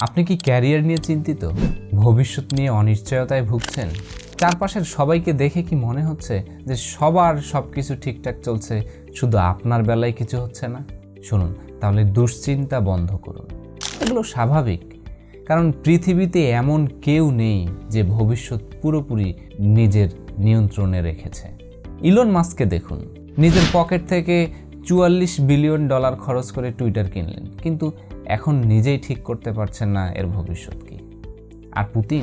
আপনি কি ক্যারিয়ার নিয়ে চিন্তিত? ভবিষ্যৎ নিয়ে অনিশ্চয়তায় ভুগছেন? চারপাশের সবাইকে দেখে কি মনে হচ্ছে যে সবার সব কিছু ঠিকঠাক চলছে, শুধু আপনার বেলায় কিছু হচ্ছে না? শুনুন, তাহলে দুশ্চিন্তা বন্ধ করুন। এগুলো স্বাভাবিক, কারণ পৃথিবীতে এমন কেউ নেই যে ভবিষ্যৎ পুরোপুরি নিজের নিয়ন্ত্রণে রেখেছে। ইলন মাস্ককে দেখুন, নিজের পকেট থেকে $44 বিলিয়ন খরচ করে টুইটার কিনলেন, কিন্তু এখন নিজেই ঠিক করতে পারছেন না এর ভবিষ্যৎ কি। আর পুতিন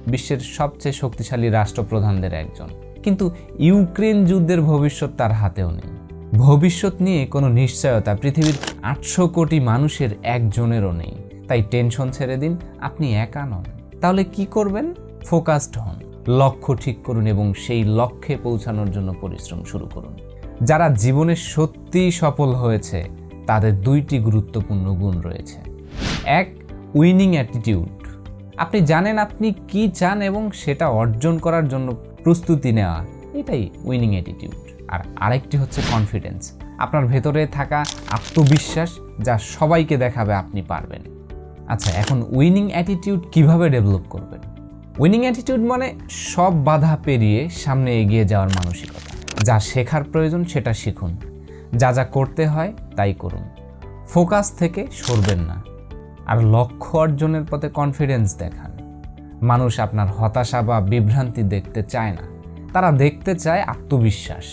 বিশ্বের সবচেয়ে শক্তিশালী রাষ্ট্রপ্রধানদের একজন, কিন্তু ইউক্রেন যুদ্ধের ভবিষ্যৎ তার হাতেও নেই। ভবিষ্যৎ নিয়ে কোনো নিশ্চয়তা পৃথিবীর 800 কোটি মানুষের একজনেরও নেই। তাই টেনশন ছেড়ে দিন, আপনি একা নন। তাহলে কি করবেন? ফোকাসড হন, লক্ষ্য ঠিক করুন এবং সেই লক্ষ্যে পৌঁছানোর জন্য পরিশ্রম শুরু করুন। যারা জীবনে সত্যিই সফল হয়েছে তাদের 2টি গুরুত্বপূর্ণ গুণ রয়েছে। 1, উইনিং অ্যাটিটিউড। আপনি জানেন আপনি কি চান এবং সেটা অর্জন করার জন্য প্রস্তুতি নেওয়া, এটাই উইনিং অ্যাটিটিউড। আর আরেকটি হচ্ছে কনফিডেন্স, আপনার ভেতরে থাকা আত্মবিশ্বাস যা সবাইকে দেখাবে আপনি পারবেন। আচ্ছা, এখন উইনিং অ্যাটিটিউড কিভাবে ডেভেলপ করবেন? উইনিং অ্যাটিটিউড মানে সব বাধা পেরিয়ে সামনে এগিয়ে যাওয়ার মানসিকতা। যা শেখার প্রয়োজন সেটা শিখুন, যা যা করতে হয় তাই করুন। ফোকাস থেকে সরবেন না। আর লক্ষ্য অর্জনের পথে কনফিডেন্স দেখান। মানুষ আপনার হতাশা বা বিভ্রান্তি দেখতে চায় না, তারা দেখতে চায় আত্মবিশ্বাস।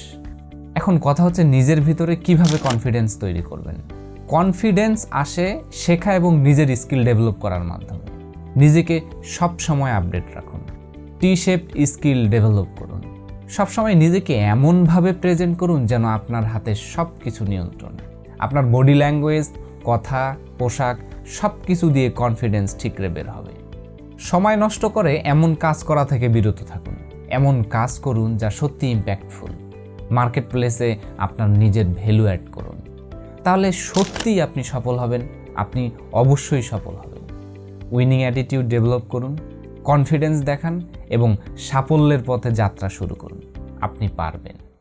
এখন কথা হচ্ছে নিজের ভিতরে কিভাবে কনফিডেন্স তৈরি করবেন। কনফিডেন্স আসে শেখা এবং নিজের স্কিল ডেভেলপ করার মাধ্যমে। নিজেকে সব সময় আপডেট রাখুন, টি-শেপড স্কিল ডেভেলপ করুন। সবসময় নিজেকে এমনভাবে প্রেজেন্ট করুন যেন আপনার হাতে সব কিছু নিয়ন্ত্রণ। আপনার বডি ল্যাঙ্গুয়েজ, কথা, পোশাক সব কিছু দিয়ে কনফিডেন্স ঠিকরে বের হবে। সময় নষ্ট করে এমন কাজ করা থেকে বিরত থাকুন। এমন কাজ করুন যা সত্যি ইম্প্যাক্টফুল। মার্কেট প্লেসে আপনার নিজের ভ্যালু অ্যাড করুন, তাহলে সত্যিই আপনি সফল হবেন। আপনি অবশ্যই সফল হবেন। উইনিং অ্যাটিটিউড ডেভেলপ করুন, কনফিডেন্স দেখান এবং সাফল্যের পথে যাত্রা শুরু করুন। আপনি পারবেন।